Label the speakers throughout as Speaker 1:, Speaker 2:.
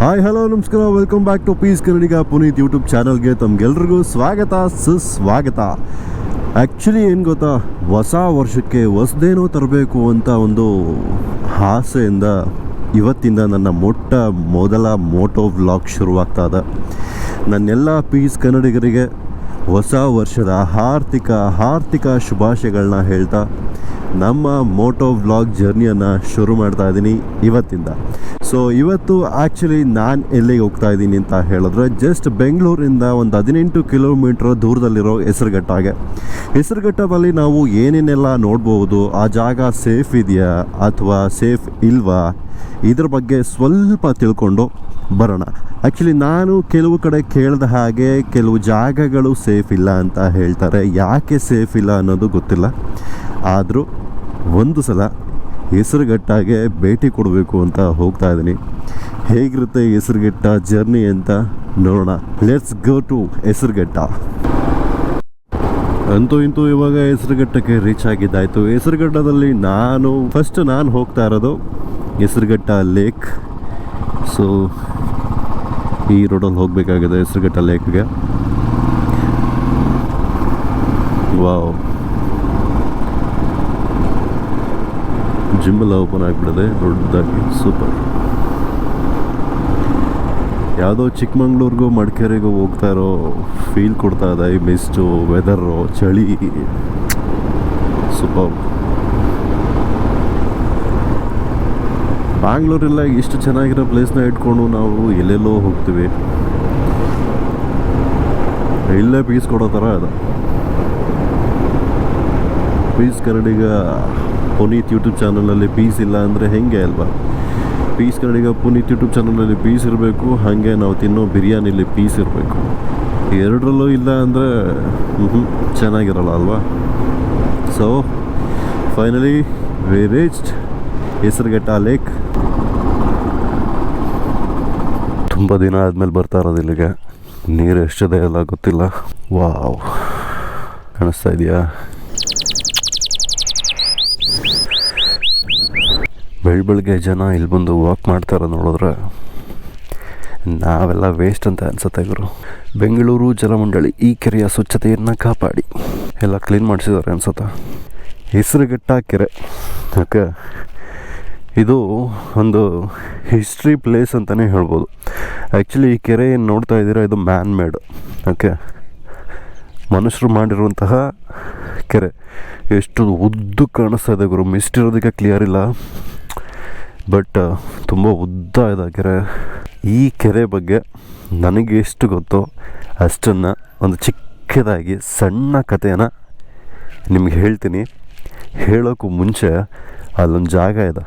Speaker 1: Hi hello ನಮಸ್ಕಾರ, welcome back to peace Kannadiga Puneeth YouTube ಚಾನಲ್ಗೆ ತಮಗೆಲ್ರಿಗೂ ಸ್ವಾಗತ ಸುಸ್ವಾಗತ. ಆ್ಯಕ್ಚುಲಿ ಏನು ಗೊತ್ತಾ, ಹೊಸ ವರ್ಷಕ್ಕೆ ಹೊಸದೇನೋ ತರಬೇಕು ಅಂತ ಒಂದು ಆಸೆಯಿಂದ ಇವತ್ತಿಂದ ನನ್ನ ಮೊದಲ ಮೋಟೋ ವ್ಲಾಗ್ ಶುರುವಾಗ್ತಾ ಇದೆ. ನನ್ನೆಲ್ಲ ಪೀಸ್ ಕನ್ನಡಿಗರಿಗೆ ಹೊಸ ವರ್ಷದ ಹಾರ್ದಿಕ ಶುಭಾಶಯಗಳನ್ನ ಹೇಳ್ತಾ ನಮ್ಮ ಮೋಟೋ ವ್ಲಾಗ್ ಜರ್ನಿಯನ್ನು ಶುರು ಮಾಡ್ತಾ ಇದ್ದೀನಿ ಇವತ್ತಿಂದ. ಸೊ ಇವತ್ತು ಆ್ಯಕ್ಚುಲಿ ನಾನು ಎಲ್ಲಿಗೆ ಹೋಗ್ತಾ ಇದ್ದೀನಿ ಅಂತ ಹೇಳಿದ್ರೆ, ಜಸ್ಟ್ ಬೆಂಗಳೂರಿಂದ ಒಂದು 18 ಕಿಲೋಮೀಟ್ರ್ ದೂರದಲ್ಲಿರೋ ಹೆಸರುಘಟ್ಟದಲ್ಲಿ ನಾವು ಏನೇನೆಲ್ಲ ನೋಡ್ಬೋದು, ಆ ಜಾಗ ಸೇಫ್ ಇದೆಯಾ ಅಥವಾ ಸೇಫ್ ಇಲ್ವಾ, ಇದ್ರ ಬಗ್ಗೆ ಸ್ವಲ್ಪ ತಿಳ್ಕೊಂಡು ಬರೋಣ. ಆ್ಯಕ್ಚುಲಿ ನಾನು ಕೆಲವು ಕಡೆ ಕೇಳಿದ ಹಾಗೆ ಕೆಲವು ಜಾಗಗಳು ಸೇಫ್ ಇಲ್ಲ ಅಂತ ಹೇಳ್ತಾರೆ. ಯಾಕೆ ಸೇಫ್ ಇಲ್ಲ ಅನ್ನೋದು ಗೊತ್ತಿಲ್ಲ, ಆದರೂ ಒಂದು ಸಲ ಹೆಸರುಘಟ್ಟಗೆ ಭೇಟಿ ಕೊಡಬೇಕು ಅಂತ ಹೋಗ್ತಾ ಇದ್ದೀನಿ. ಹೇಗಿರುತ್ತೆ ಹೆಸರುಘಟ್ಟ ಜರ್ನಿ ಅಂತ ನೋಡೋಣ. Let's go to Hesaraghatta. ಅಂತೂ ಇಂತೂ ಇವಾಗ ಹೆಸರುಘಟ್ಟಕ್ಕೆ ರೀಚ್ ಆಗಿದ್ದಾಯಿತು. ಹೆಸರುಘಟ್ಟದಲ್ಲಿ ನಾನು ಹೋಗ್ತಾ ಇರೋದು ಹೆಸರುಘಟ್ಟ ಲೇಕ್. ಸೊ ಈ ರೋಡಲ್ಲಿ ಹೋಗಬೇಕಾಗಿದೆ ಹೆಸರುಘಟ್ಟ ಲೇಕ್ಗೆ. ವಾವ್, ಜಿಮ್ಮೆಲ್ಲ ಓಪನ್ ಆಗಿಬಿಡಿದೆ ದೊಡ್ಡದಾಗಿ, ಸೂಪರ್. ಯಾವುದೋ ಚಿಕ್ಕಮಂಗ್ಳೂರಿಗೂ ಮಡಿಕೇರಿಗೂ ಹೋಗ್ತಾ ಇರೋ ಫೀಲ್ ಕೊಡ್ತಾ ಇದೆ ಈ ಮಿಸ್ಟು, ವೆದರು, ಚಳಿ, ಸೂಪರ್. ಬ್ಯಾಂಗ್ಳೂರೆಲ್ಲ ಇಷ್ಟು ಚೆನ್ನಾಗಿರೋ ಪ್ಲೇಸ್ನ ಇಟ್ಕೊಂಡು ನಾವು ಎಲ್ಲೆಲ್ಲೋ ಹೋಗ್ತೀವಿ. ಇಲ್ಲೇ ಪೀಸ್ ಕೊಡೋ ಥರ ಇದೆ. ಪೀಸ್ ಕನ್ನಡಿಗ ಪುನೀತ್ ಯೂಟ್ಯೂಬ್ ಚಾನಲಲ್ಲಿ ಪೀಸ್ ಇಲ್ಲ ಅಂದರೆ ಹೆಂಗೆ ಅಲ್ವಾ? ಪೀಸ್ ಕನ್ನಡಿಗ ಪುನೀತ್ ಯೂಟ್ಯೂಬ್ ಚಾನಲಲ್ಲಿ ಪೀಸ್ ಇರಬೇಕು, ಹಾಗೆ ನಾವು ತಿನ್ನೋ ಬಿರಿಯಾನಿಲಿ ಪೀಸ್ ಇರಬೇಕು. ಎರಡರಲ್ಲೂ ಇಲ್ಲ ಅಂದರೆ ಚೆನ್ನಾಗಿರಲ್ಲ ಅಲ್ವಾ? So finally we reached Hesaraghatta lake. ತುಂಬ ದಿನ ಆದಮೇಲೆ ಬರ್ತಾ ಇರೋದು ಇಲ್ಲಿಗೆ. ನೀರು ಎಷ್ಟಿದೆ ಎಲ್ಲ ಗೊತ್ತಿಲ್ಲ. ವಾವ್, ಕಾಣಿಸ್ತಾ ಇದೆಯಾ? ಬೆಳಗ್ಗೆ ಜನ ಇಲ್ಲಿ ಬಂದು ವಾಕ್ ಮಾಡ್ತಾರೆ ನೋಡಿದ್ರೆ ನಾವೆಲ್ಲ ವೇಸ್ಟ್ ಅಂತ ಅನ್ಸುತ್ತೆ ಗುರು. ಬೆಂಗಳೂರು ಜಲಮಂಡಳಿ ಈ ಕೆರೆಯ ಸ್ವಚ್ಛತೆಯನ್ನು ಕಾಪಾಡಿ ಎಲ್ಲ ಕ್ಲೀನ್ ಮಾಡಿಸಿದ್ದಾರೆ ಅನ್ಸುತ್ತೆ. ಹೆಸರುಘಟ್ಟ ಕೆರೆ, ಓಕೆ, ಇದು ಒಂದು ಹಿಸ್ಟ್ರಿ ಪ್ಲೇಸ್ ಅಂತಲೇ ಹೇಳ್ಬೋದು. ಆ್ಯಕ್ಚುಲಿ ಈ ಕೆರೆ ಏನು ನೋಡ್ತಾ ಇದ್ದೀರಾ, ಇದು ಮ್ಯಾನ್ ಮೇಡ್, ಓಕೆ, ಮನುಷ್ಯರು ಮಾಡಿರುವಂತಹ ಕೆರೆ. ಎಷ್ಟು ಉದ್ದು ಕಾಣಿಸ್ತಾ ಇದೆ ಗುರು, ಮಿಸ್ಟ್ ಇರೋದಕ್ಕೆ ಕ್ಲಿಯರ್ ಇಲ್ಲ, ಬಟ್ ತುಂಬ ಉದ್ದ ಇದೆ ಕೆರೆ. ಈ ಕೆರೆ ಬಗ್ಗೆ ನನಗೆ ಎಷ್ಟು ಗೊತ್ತೋ ಅಷ್ಟನ್ನು ಒಂದು ಚಿಕ್ಕದಾಗಿ ಸಣ್ಣ ಕಥೆಯನ್ನು ನಿಮ್ಗೆ ಹೇಳ್ತೀನಿ. ಹೇಳೋಕ್ಕೂ ಮುಂಚೆ ಅಲ್ಲೊಂದು ಜಾಗ ಇದೆ,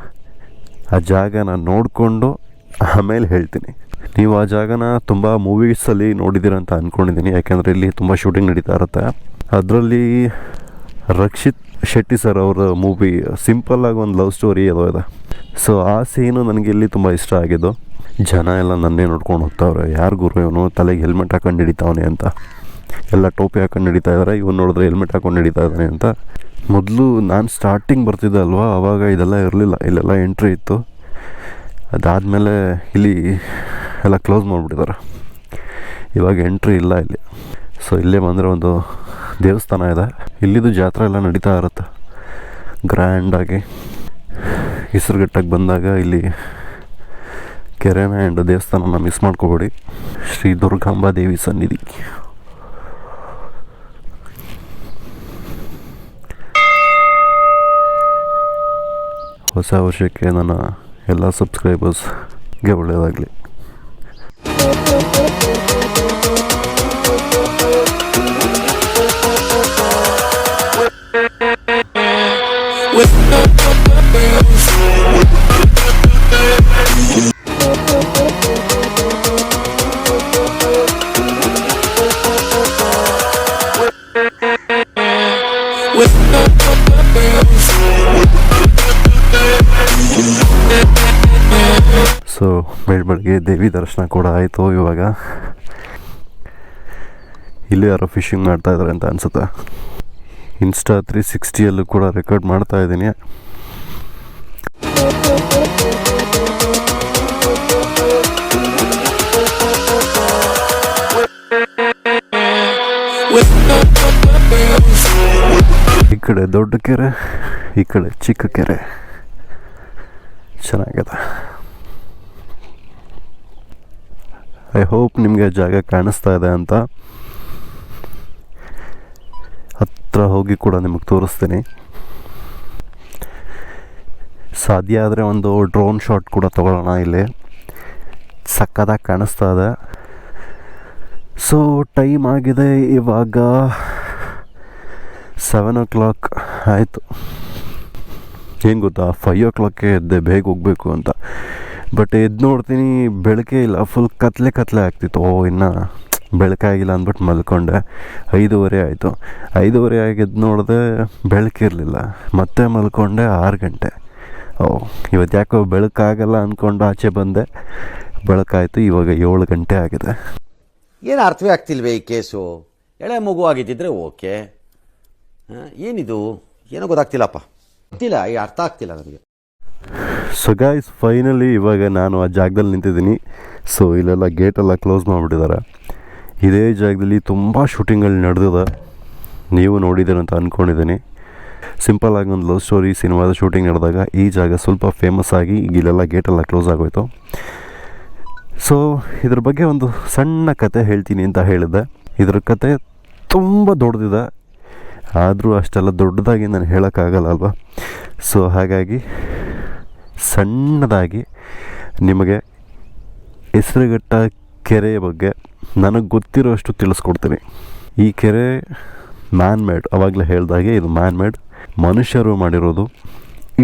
Speaker 1: ಆ ಜಾಗನ ನೋಡಿಕೊಂಡು ಆಮೇಲೆ ಹೇಳ್ತೀನಿ. ನೀವು ಆ ಜಾಗನ ತುಂಬ ಮೂವೀಸಲ್ಲಿ ನೋಡಿದ್ದೀರ ಅಂತ ಅಂದ್ಕೊಂಡಿದ್ದೀನಿ, ಯಾಕೆಂದರೆ ಇಲ್ಲಿ ತುಂಬ ಶೂಟಿಂಗ್ ನಡೀತಾ ಇರುತ್ತೆ. ಅದರಲ್ಲಿ ರಕ್ಷಿತ್ ಶೆಟ್ಟಿ ಸರ್ ಅವರ ಮೂವಿ ಸಿಂಪಲ್ಲಾಗಿ ಒಂದು ಲವ್ ಸ್ಟೋರಿ ಏನೋ ಇದೆ. ಸೊ ಆ ಸೀನು ನನಗೆ ಇಲ್ಲಿ ತುಂಬ ಇಷ್ಟ ಆಗಿದ್ದು. ಜನ ಎಲ್ಲ ನನ್ನೇ ನೋಡ್ಕೊಂಡು ಹೋಗ್ತಾವ್ರೆ, ಯಾರು ಗುರು ಇವನು ತಲೆಗೆ ಹೆಲ್ಮೆಟ್ ಹಾಕೊಂಡು ಹಿಡಿತಾವನೆ ಅಂತ. ಎಲ್ಲ ಟೋಪಿ ಹಾಕೊಂಡು ಹಿಡಿತಾ ಇದ್ದಾರೆ, ಇವನು ನೋಡಿದ್ರೆ ಹೆಲ್ಮೆಟ್ ಹಾಕೊಂಡು ಹಿಡಿತಾ ಇದ್ದಾನೆ ಅಂತ. ಮೊದಲು ನಾನು ಸ್ಟಾರ್ಟಿಂಗ್ ಬರ್ತಿದ್ದೆ ಅಲ್ವಾ, ಆವಾಗ ಇದೆಲ್ಲ ಇರಲಿಲ್ಲ, ಇಲ್ಲೆಲ್ಲ ಎಂಟ್ರಿ ಇತ್ತು. ಅದಾದಮೇಲೆ ಇಲ್ಲಿ ಎಲ್ಲ ಕ್ಲೋಸ್ ಮಾಡಿಬಿಟ್ಟಿದ್ದಾರೆ, ಇವಾಗ ಎಂಟ್ರಿ ಇಲ್ಲ ಇಲ್ಲಿ. ಸೊ ಇಲ್ಲೇ ಬಂದರೆ ಒಂದು ದೇವಸ್ಥಾನ ಇದೆ, ಇಲ್ಲಿದು ಜಾತ್ರೆ ಎಲ್ಲ ನಡೀತಾ ಇರುತ್ತೆ ಗ್ರ್ಯಾಂಡಾಗಿ. ಹೆಸರುಘಟ್ಟಕ್ಕೆ ಬಂದಾಗ ಇಲ್ಲಿ ಕೆರೆನ ಆ್ಯಂಡ್ ದೇವಸ್ಥಾನನ ಮಿಸ್ ಮಾಡ್ಕೋಬೇಡಿ. ಶ್ರೀ ದುರ್ಗಾಂಬಾ ದೇವಿ ಸನ್ನಿಧಿ. ಹೊಸ ವರ್ಷಕ್ಕೆ ನನ್ನ ಎಲ್ಲ ಸಬ್ಸ್ಕ್ರೈಬರ್ಸ್ಗೆ ಒಳ್ಳೆಯದಾಗಲಿ. ಸೊ ಬೆಳಗ್ಗೆ ದೇವಿ ದರ್ಶನ ಕೂಡ ಆಯಿತು. ಇವಾಗ ಇಲ್ಲಿ ಯಾರೋ ಫಿಶಿಂಗ್ ಮಾಡ್ತಾಯಿದ್ದಾರೆ ಅಂತ ಅನಿಸುತ್ತೆ. ಇನ್ಸ್ಟಾ 360ಯಲ್ಲೂ ಕೂಡ ರೆಕಾರ್ಡ್ ಮಾಡ್ತಾ ಇದ್ದೀನಿ. ಕಡೆ ದೊಡ್ಡ ಕೆರೆ, ಈ ಕಡೆ ಚಿಕ್ಕ ಕೆರೆ. ಚೆನ್ನಾಗಿದೆ. ಐ ಹೋಪ್ ನಿಮಗೆ ಜಾಗ ಕಾಣಿಸ್ತಾ ಇದೆ ಅಂತ. ಹತ್ರ ಹೋಗಿ ಕೂಡ ನಿಮಗೆ ತೋರಿಸ್ತೀನಿ. ಸಾಧ್ಯ ಆದರೆ ಒಂದು ಡ್ರೋನ್ ಶಾಟ್ ಕೂಡ ತೊಗೊಳ್ಳೋಣ. ಇಲ್ಲಿ ಸಕ್ಕದಾಗಿ ಕಾಣಿಸ್ತಾ ಇದೆ. ಸೊ ಟೈಮ್ ಆಗಿದೆ ಇವಾಗ 7 o'clock ಆಯಿತು. ಏನು ಗೊತ್ತಾ, 5 o'clockಗೆ ಎದ್ದೆ ಬೇಗ ಹೋಗಬೇಕು ಅಂತ. ಬಟ್ ಎದ್ದು ನೋಡ್ತೀನಿ ಬೆಳಕೆ ಇಲ್ಲ, ಫುಲ್ ಕತ್ಲೆ ಆಗ್ತಿತ್ತು. ಇನ್ನು ಬೆಳಕಾಗಿಲ್ಲ ಅಂದ್ಬಿಟ್ಟು ಮಲ್ಕೊಂಡೆ. 5:30 ಆಯಿತು. 5:30 ಆಗಿ ಎದ್ದು ನೋಡಿದೆ ಬೆಳಕಿರಲಿಲ್ಲ. ಮತ್ತೆ ಮಲ್ಕೊಂಡೆ 6 ಗಂಟೆ. ಇವತ್ತು ಯಾಕೋ ಬೆಳಕಾಗಲ್ಲ ಅಂದ್ಕೊಂಡು ಆಚೆ ಬಂದೆ, ಬೆಳಕಾಯಿತು. ಇವಾಗ 7 ಗಂಟೆ ಆಗಿದೆ.
Speaker 2: ಏನು ಅರ್ಥವೇ ಆಗ್ತಿಲ್ವೇ ಈ ಕೇಸು? ಎಳೆ ಮಗು ಆಗಿದ್ದಿದ್ರೆ ಓಕೆ, ಏನಿದು ಏನೋ ಗೊತ್ತಾಗ್ತಿಲ್ಲಪ್ಪ, ಗೊತ್ತಿಲ್ಲ, ಈ ಅರ್ಥ ಆಗ್ತಿಲ್ಲ ನನಗೆ.
Speaker 1: ಸೊ ಗೈಸ್, ಫೈನಲಿ ಇವಾಗ ನಾನು ಆ ಜಾಗದಲ್ಲಿ ನಿಂತಿದ್ದೀನಿ. ಸೊ ಇಲ್ಲೆಲ್ಲ ಗೇಟೆಲ್ಲ ಕ್ಲೋಸ್ ಮಾಡಿಬಿಟ್ಟಿದ್ದಾರೆ. ಇದೇ ಜಾಗದಲ್ಲಿ ತುಂಬ ಶೂಟಿಂಗ್ಗಳು ನಡೆದಿದೆ, ನೀವು ನೋಡಿದ್ದೀರ ಅಂತ ಅಂದ್ಕೊಂಡಿದ್ದೀನಿ. ಸಿಂಪಲ್ಲಾಗಿ ಒಂದು ಲವ್ ಸ್ಟೋರಿ ಸಿನಿಮಾದ ಶೂಟಿಂಗ್ ನಡೆದಾಗ ಈ ಜಾಗ ಸ್ವಲ್ಪ ಫೇಮಸ್ ಆಗಿ ಇಲ್ಲೆಲ್ಲ ಗೇಟೆಲ್ಲ ಕ್ಲೋಸ್ ಆಗೋಯ್ತು. ಸೊ ಇದ್ರ ಬಗ್ಗೆ ಒಂದು ಸಣ್ಣ ಕತೆ ಹೇಳ್ತೀನಿ ಅಂತ ಹೇಳಿದ್ದೆ. ಇದ್ರ ಕತೆ ತುಂಬ ದೊಡ್ಡದಿದೆ, ಆದರೂ ಅಷ್ಟೆಲ್ಲ ದೊಡ್ಡದಾಗಿ ನಾನು ಹೇಳೋಕ್ಕಾಗಲ್ಲ ಅಲ್ವಾ. ಸೊ ಹಾಗಾಗಿ ಸಣ್ಣದಾಗಿ ನಿಮಗೆ ಹೆಸರುಘಟ್ಟ ಕೆರೆಯ ಬಗ್ಗೆ ನನಗೆ ಗೊತ್ತಿರೋಷ್ಟು ತಿಳಿಸ್ಕೊಡ್ತೀನಿ. ಈ ಕೆರೆ ಮ್ಯಾನ್ ಮೇಡ್, ಆವಾಗಲೇ ಹೇಳ್ದಾಗೆ ಇದು ಮ್ಯಾನ್ ಮೇಡ್, ಮನುಷ್ಯರು ಮಾಡಿರೋದು.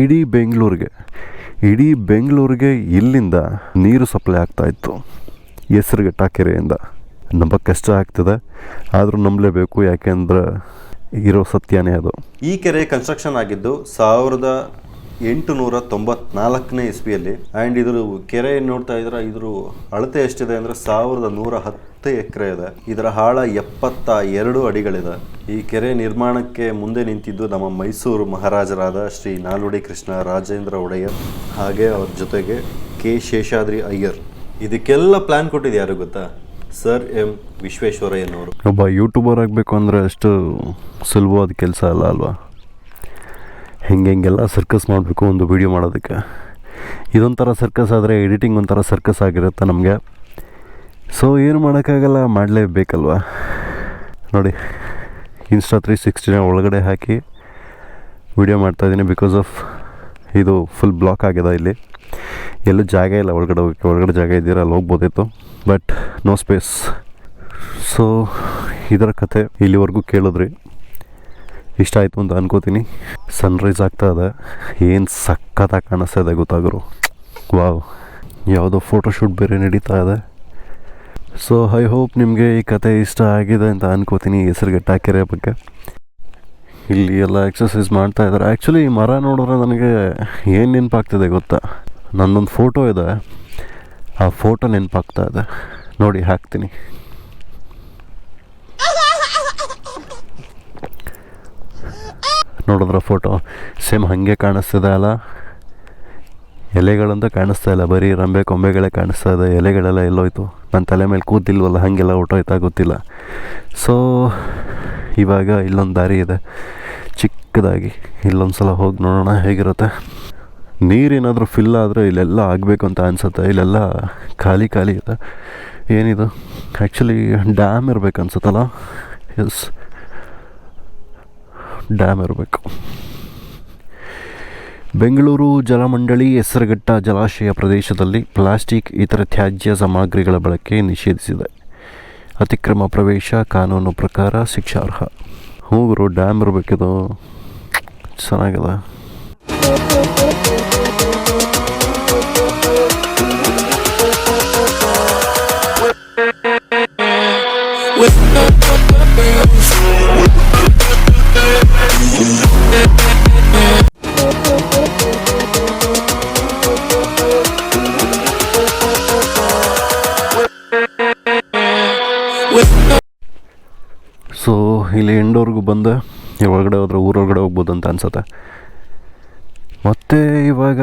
Speaker 1: ಇಡೀ ಬೆಂಗಳೂರಿಗೆ ಇಲ್ಲಿಂದ ನೀರು ಸಪ್ಲೈ ಆಗ್ತಾಯಿತ್ತು ಹೆಸರುಘಟ್ಟ ಕೆರೆಯಿಂದ. ನಂಬಕ್ಕೆ ಕಷ್ಟ ಆಗ್ತದೆ, ಆದರೂ ನಂಬಲೇಬೇಕು, ಯಾಕೆಂದ್ರೆ ಇರೋ ಸತ್ಯನೇ ಅದು.
Speaker 3: ಈ ಕೆರೆ ಕನ್ಸ್ಟ್ರಕ್ಷನ್ ಆಗಿದ್ದು 1894 ಇಸ್ವಿಯಲ್ಲಿ. ಆ್ಯಂಡ್ ಇದ್ರ ಕೆರೆ ನೋಡ್ತಾ ಇದ್ರೆ ಇದ್ರ ಅಳತೆ ಎಷ್ಟಿದೆ ಅಂದರೆ 1110 ಎಕರೆ ಇದೆ. ಇದರ ಆಳ 72 ಅಡಿಗಳಿದೆ. ಈ ಕೆರೆ ನಿರ್ಮಾಣಕ್ಕೆ ಮುಂದೆ ನಿಂತಿದ್ದು ನಮ್ಮ ಮೈಸೂರು ಮಹಾರಾಜರಾದ ಶ್ರೀ ನಾಲ್ವಡಿ ಕೃಷ್ಣ ರಾಜೇಂದ್ರ ಒಡೆಯರ್, ಹಾಗೆ ಅವ್ರ ಜೊತೆಗೆ ಕೆ ಶೇಷಾದ್ರಿ ಅಯ್ಯರ್. ಇದಕ್ಕೆಲ್ಲ ಪ್ಲ್ಯಾನ್ ಕೊಟ್ಟಿದ್ದು ಯಾರು ಗೊತ್ತಾ? ಸರ್ ಎಂ ವಿಶ್ವೇಶ್ವರಯ್ಯನವರು.
Speaker 1: ಒಬ್ಬ ಯೂಟ್ಯೂಬರ್ ಆಗಬೇಕು ಅಂದರೆ ಅಷ್ಟು ಸುಲಭವಾದ ಕೆಲಸ ಅಲ್ಲ ಅಲ್ವಾ. ಹೆಂಗೆಲ್ಲ ಸರ್ಕಸ್ ಮಾಡಬೇಕು ಒಂದು ವೀಡಿಯೋ ಮಾಡೋದಕ್ಕೆ. ಇದೊಂಥರ ಸರ್ಕಸ್ ಆದರೆ ಎಡಿಟಿಂಗ್ ಒಂಥರ ಸರ್ಕಸ್ ಆಗಿರುತ್ತೆ ನಮಗೆ. ಸೊ ಏನು ಮಾಡೋಕ್ಕಾಗಲ್ಲ, ಮಾಡಲೇಬೇಕಲ್ವ. ನೋಡಿ, ಇನ್ಸ್ಟಾ 360 ಒಳಗಡೆ ಹಾಕಿ ವೀಡಿಯೋ ಮಾಡ್ತಾಯಿದ್ದೀನಿ. ಬಿಕಾಸ್ ಆಫ್ ಇದು ಫುಲ್ ಬ್ಲಾಕ್ ಆಗಿದೆ. ಇಲ್ಲಿ ಎಲ್ಲೂ ಜಾಗ ಇಲ್ಲ ಒಳಗಡೆ ಹೋಗೋಕ್ಕೆ. ಒಳಗಡೆ ಜಾಗ ಇದ್ದೀರ ಅಲ್ಲಿ ಹೋಗ್ಬೋದಿತ್ತು, ಬಟ್ ನೋ ಸ್ಪೇಸ್. ಸೊ ಇದರ ಕತೆ ಇಲ್ಲಿವರೆಗೂ ಕೇಳಿದ್ರಿ, ಇಷ್ಟ ಆಯಿತು ಅಂತ ಅನ್ಕೋತೀನಿ. ಸನ್ರೈಸ್ ಆಗ್ತಾ ಇದೆ, ಏನು ಸಕ್ಕತ್ತಾಗಿ ಕಾಣಿಸ್ತಾ ಇದೆ ಗೊತ್ತಾಗರು. ವಾವ್, ಯಾವುದೋ ಫೋಟೋಶೂಟ್ ಬೇರೆ ನಡೀತಾ ಇದೆ. ಸೊ ಐ ಹೋಪ್ ನಿಮಗೆ ಈ ಕತೆ ಇಷ್ಟ ಆಗಿದೆ ಅಂತ ಅನ್ಕೋತೀನಿ. ಹೆಸರುಘಟ್ಟ ಕೆರೆ ಬಗ್ಗೆ ಇಲ್ಲಿ ಎಲ್ಲ ಎಕ್ಸಸೈಸ್ ಮಾಡ್ತಾ ಇದ್ದಾರೆ. ಆ್ಯಕ್ಚುಲಿ ಈ ಮರ ನೋಡಿದ್ರೆ ನನಗೆ ಏನು ನೆನಪಾಗ್ತಿದೆ ಗೊತ್ತಾ? ನನ್ನೊಂದು ಫೋಟೋ ಇದೆ, ಆ ಫೋಟೋ ನೆನಪಾಗ್ತಾ ಇದೆ. ನೋಡಿ ಹಾಕ್ತೀನಿ. ನೋಡಿದ್ರೆ ಫೋಟೋ ಸೇಮ್ ಹಾಗೆ ಕಾಣಿಸ್ತಿದೆ ಅಲ್ಲ. ಎಲೆಗಳಂತೂ ಕಾಣಿಸ್ತಾ ಇಲ್ಲ, ಬರೀ ರಂಬೆ ಕೊಂಬೆಗಳೇ ಕಾಣಿಸ್ತಾ ಇದೆ. ಎಲೆಗಳೆಲ್ಲ ಎಲ್ಲೋಯ್ತು, ನನ್ನ ತಲೆ ಮೇಲೆ ಕೂತಿಲ್ವಲ್ಲ, ಹಾಗೆಲ್ಲ ಹೊಟ್ಟೋಯ್ತಾ ಗೊತ್ತಿಲ್ಲ. ಸೊ ಇವಾಗ ಇಲ್ಲೊಂದು ದಾರಿ ಇದೆ ಚಿಕ್ಕದಾಗಿ, ಇಲ್ಲೊಂದು ಸಲ ಹೋಗಿ ನೋಡೋಣ ಹೇಗಿರುತ್ತೆ. ನೀರೇನಾದರೂ ಫಿಲ್ ಆದರೆ ಇಲ್ಲೆಲ್ಲ ಆಗಬೇಕು ಅಂತ ಅನಿಸುತ್ತೆ. ಇಲ್ಲೆಲ್ಲ ಖಾಲಿ ಇದೆ. ಏನಿದು ಆ್ಯಕ್ಚುಲಿ ಡ್ಯಾಮ್ ಇರಬೇಕು ಅನ್ಸುತ್ತಲ್ಲ. ಎಸ್, ಡ್ಯಾಮ್ ಇರಬೇಕು. ಬೆಂಗಳೂರು ಜಲಮಂಡಳಿ ಹೆಸರುಘಟ್ಟ ಜಲಾಶಯ ಪ್ರದೇಶದಲ್ಲಿ ಪ್ಲಾಸ್ಟಿಕ್ ಇತರ ತ್ಯಾಜ್ಯ ಸಾಮಗ್ರಿಗಳ ಬಳಕೆ ನಿಷೇಧಿಸಿದೆ. ಅತಿಕ್ರಮ ಪ್ರವೇಶ ಕಾನೂನು ಪ್ರಕಾರ ಶಿಕ್ಷಾರ್ಹ. ಹೋಗರು, ಡ್ಯಾಮ್ ಇರಬೇಕಿದು, ಚೆನ್ನಾಗಿದೆ. ಸೊ ಇಲ್ಲಿ ಎಂಡೋರ್ಗೂ ಬಂದೆ. ಒಳಗಡೆ ಹೋದ್ರೆ ಊರೊಳಗಡೆ ಹೋಗ್ಬೋದು ಅಂತ ಅನ್ಸುತ್ತೆ. ಮತ್ತೆ ಇವಾಗ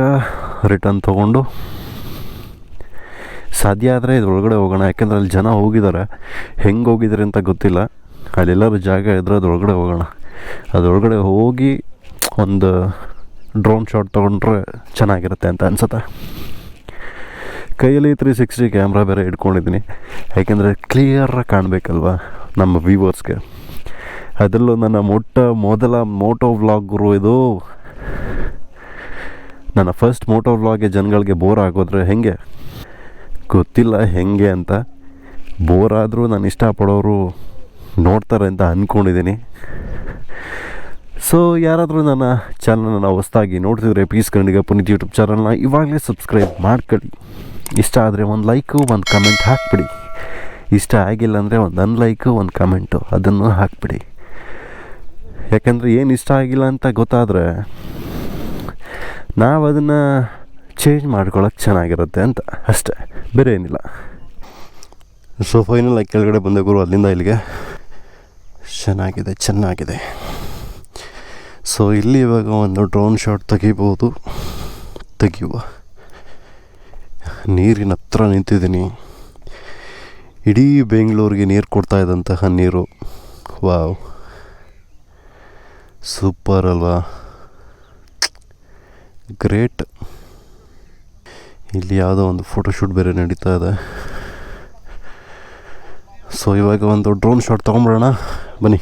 Speaker 1: ರಿಟರ್ನ್ ತೊಗೊಂಡು ಸಾಧ್ಯ ಆದರೆ ಇದ್ರೊಳಗಡೆ ಹೋಗೋಣ. ಯಾಕೆಂದರೆ ಅಲ್ಲಿ ಜನ ಹೋಗಿದ್ದಾರೆ, ಹೆಂಗೆ ಹೋಗಿದ್ದಾರೆ ಅಂತ ಗೊತ್ತಿಲ್ಲ. ಅಲ್ಲೆಲ್ಲರೂ ಜಾಗ ಇದ್ರೆ ಅದ್ರೊಳಗಡೆ ಹೋಗೋಣ. ಅದರೊಳಗಡೆ ಹೋಗಿ ಒಂದು ಡ್ರೋನ್ ಶಾಟ್ ತೊಗೊಂಡ್ರೆ ಚೆನ್ನಾಗಿರುತ್ತೆ ಅಂತ ಅನ್ಸುತ್ತೆ. ಕೈಯಲ್ಲಿ 360 ಕ್ಯಾಮ್ರಾ ಬೇರೆ ಇಟ್ಕೊಂಡಿದ್ದೀನಿ, ಯಾಕೆಂದರೆ ಕ್ಲಿಯರಾಗಿ ಕಾಣಬೇಕಲ್ವ ನಮ್ಮ ವ್ಯೂವರ್ಸ್ಗೆ. ಅದರಲ್ಲೂ ನನ್ನ ಮೊದಲ ಮೋಟೋ ವ್ಲಾಗರು ಇದು. ನನ್ನ ಫಸ್ಟ್ ಮೋಟೋ ವ್ಲಾಗ್ಗೆ ಜನಗಳಿಗೆ ಬೋರ್ ಆಗೋದ್ರೆ ಹೆಂಗೆ ಗೊತ್ತಿಲ್ಲ ಹೆಂಗೆ ಅಂತ. ಬೋರ್ ಆದರೂ ನಾನು ಇಷ್ಟಪಡೋರು ನೋಡ್ತಾರೆ ಅಂತ ಅಂದ್ಕೊಂಡಿದ್ದೀನಿ. ಸೊ ಯಾರಾದರೂ ನನ್ನ ಚಾನಲನ್ನು ಹೊಸ್ದಾಗಿ ನೋಡ್ತಿದ್ರೆ ಪ್ಲೀಸ್ ಕನ್ನಡಿಗ ಪುನೀತ್ ಯೂಟ್ಯೂಬ್ ಚಾನಲ್ನ ಇವಾಗಲೇ ಸಬ್ಸ್ಕ್ರೈಬ್ ಮಾಡ್ಕೊಳ್ಳಿ. ಇಷ್ಟ ಆದರೆ ಒಂದು ಲೈಕು ಒಂದು ಕಮೆಂಟ್ ಹಾಕ್ಬಿಡಿ. ಇಷ್ಟ ಆಗಿಲ್ಲ ಅಂದರೆ ಒಂದು ಅನ್ಲೈಕು ಒಂದು ಕಮೆಂಟು ಅದನ್ನು ಹಾಕ್ಬಿಡಿ. ಯಾಕಂದರೆ ಏನು ಇಷ್ಟ ಆಗಿಲ್ಲ ಅಂತ ಗೊತ್ತಾದರೆ ನಾವು ಅದನ್ನು ಚೇಂಜ್ ಮಾಡ್ಕೊಳ್ಳೋಕೆ ಚೆನ್ನಾಗಿರುತ್ತೆ ಅಂತ ಅಷ್ಟೇ, ಬೇರೆ ಏನಿಲ್ಲ. ಸೊ ಫೈನಲ್ ಆಗಿ ಕೆಳಗಡೆ ಬಂದೆ ಗುರು, ಅಲ್ಲಿಂದ ಇಲ್ಲಿಗೆ ಚೆನ್ನಾಗಿದೆ. ಸೊ ಇಲ್ಲಿ ಇವಾಗ ಒಂದು ಡ್ರೋನ್ ಶಾಟ್ ತೆಗೆಯುವ. ನೀರಿನ ಹತ್ರ ನಿಂತಿದ್ದೀನಿ. ಇಡೀ ಬೆಂಗಳೂರಿಗೆ ನೀರು ಕೊಡ್ತಾ ಇದ್ದಂತಹ ನೀರು. ವಾವ್, ಸೂಪರ್ ಅಲ್ವಾ, ಗ್ರೇಟ್. ಇಲ್ಲಿ ಯಾವುದೋ ಒಂದು ಫೋಟೋಶೂಟ್ ಬೇರೆ ನಡೀತಾ ಇದೆ. ಸೊ ಇವಾಗ ಒಂದು ಡ್ರೋನ್ ಶಾಟ್ ತೊಗೊಂಬಿಡೋಣ ಬನ್ನಿ.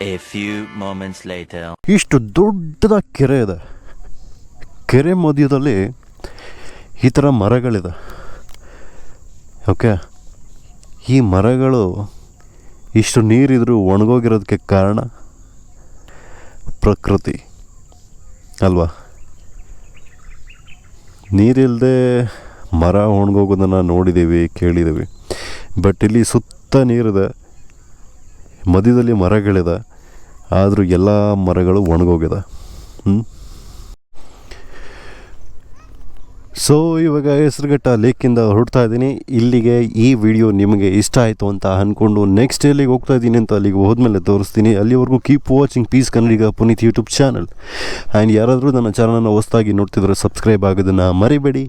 Speaker 4: A few moments later.
Speaker 1: ಇಷ್ಟು ದೊಡ್ಡದ ಕೆರೆ ಇದೆ. ಕೆರೆ ಮಧ್ಯದಲ್ಲಿ ಈ ಥರ ಮರಗಳಿದೆ. ಓಕೆ, ಈ ಮರಗಳು ಇಷ್ಟು ನೀರಿದ್ರೂ ಒಣಗೋಗಿರೋದಕ್ಕೆ ಕಾರಣ ಪ್ರಕೃತಿ ಅಲ್ವಾ. ನೀರಿಲ್ಲದೆ ಮರ ಒಣಗೋಗೋದನ್ನು ನೋಡಿದ್ದೀವಿ, ಕೇಳಿದ್ದೀವಿ. ಬಟ್ ಇಲ್ಲಿ ಸುತ್ತ ನೀರಿದೆ, ಮಧ್ಯದಲ್ಲಿ ಮರಗಳಿದೆ, ಆದರೂ ಎಲ್ಲ ಮರಗಳು ಒಣಗೋಗಿದೆ. ಸೊ ಇವಾಗ ಹೆಸರುಘಟ್ಟ ಲೇಕಿಂದ ಹೊರಡ್ತಾ ಇದ್ದೀನಿ. ಇಲ್ಲಿಗೆ ಈ ವಿಡಿಯೋ ನಿಮಗೆ ಇಷ್ಟ ಆಯಿತು ಅಂತ ಅಂದ್ಕೊಂಡು ನೆಕ್ಸ್ಟ್ ಎಲ್ಲಿಗೆ ಹೋಗ್ತಾ ಇದ್ದೀನಿ ಅಂತ ಅಲ್ಲಿಗೆ ಹೋದ್ಮೇಲೆ ತೋರಿಸ್ತೀನಿ. ಅಲ್ಲಿವರೆಗೂ keep watching please Kannadiga Puneeth YouTube channel. And ಯಾರಾದರೂ ನನ್ನ ಚಾನಲನ್ನು ಹೊಸ್ದಾಗಿ ನೋಡ್ತಿದ್ರೆ ಸಬ್ಸ್ಕ್ರೈಬ್ ಆಗೋದನ್ನು ಮರಿಬೇಡಿ.